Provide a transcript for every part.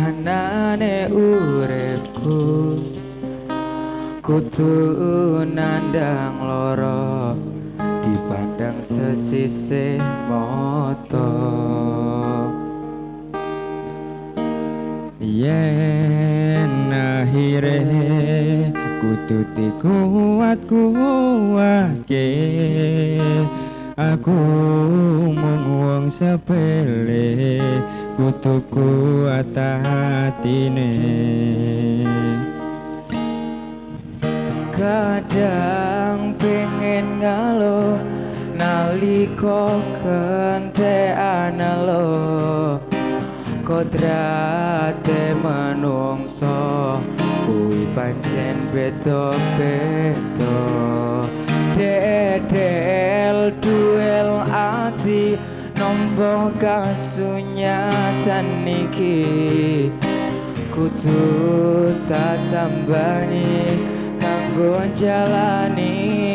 Kahanane uripku kudu nandang loro dipandang sesisih mata. Yen akhire kudu kuat-kuatke, aku mung wong sepele kudu kuat atine. Kadang pengen ngalo nalika kentekan lo, kodrate manungsa kuwi pancen beda-beda. Dedel duel ati nombo kasunyatan niki kudu tak tambani kanggo jalani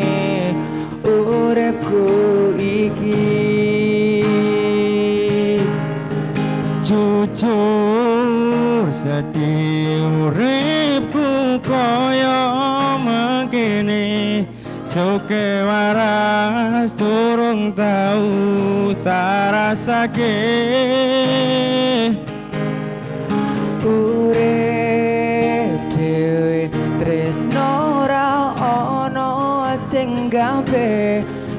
uripku iki. Jujur sedih uripku kaya mengkene, suke waras durung tau tak rasake. Urip dhewe tresno ora ono sing gawe,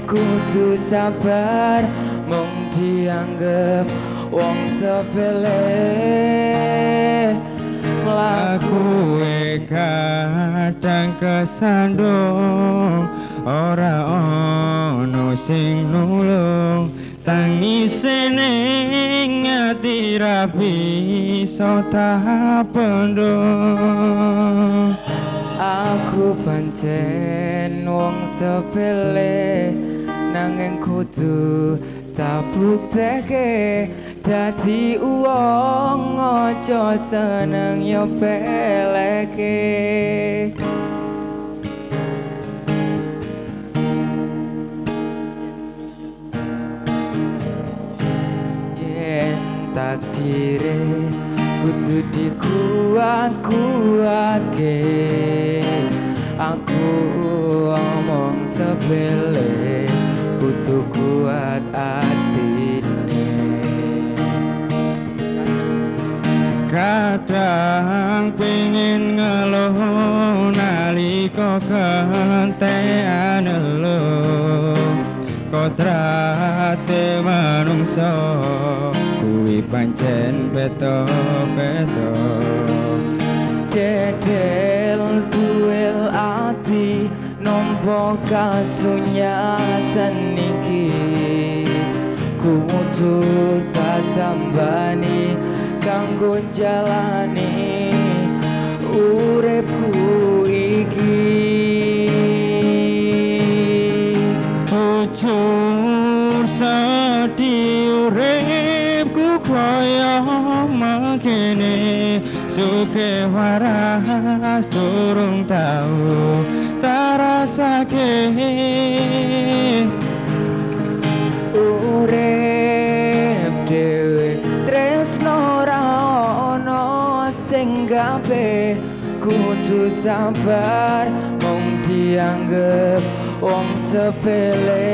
kudu sabar mung dianggep wong sepele. Lakuwe kadang kesandung, ora ono sing nulung, tangise ning ati ra bisa tak pendung. Aku pancen wong sepele, nanging kudu tak bukteke dadi wong aja seneng nyepeleke. Yen takdire kudu dikuat-kuatke, aku omong sepele kudu kuat atine. Kadang pengen ngeluh nalika kentekan lo, kodrate manungsa kuwi pancen beda-beda. Dedel duel ati nompo kasunyatan niki kudu tak tambani kanggo jalani uripku iki. Jujur sedih uripku kaya mengkene, suke waras durung tau tak rasake. Urip dhewe tresno ora ono sing gawe, kudu sabar mung dianggep wong sepele.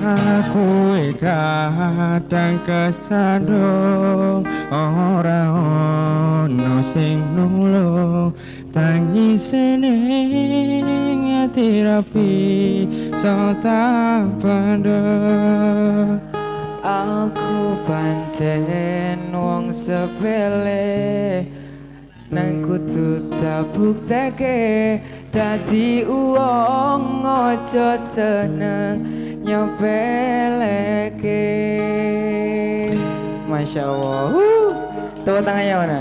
Aku kadang kesandung, ora ono sing nulung, tangise ning ati rapi so tak pendem. Aku pancen wong sepele, nang kudu tak bukteke dadi wong aja seneng nyepeleke. Masya Allah. Tepuk tangannya mana?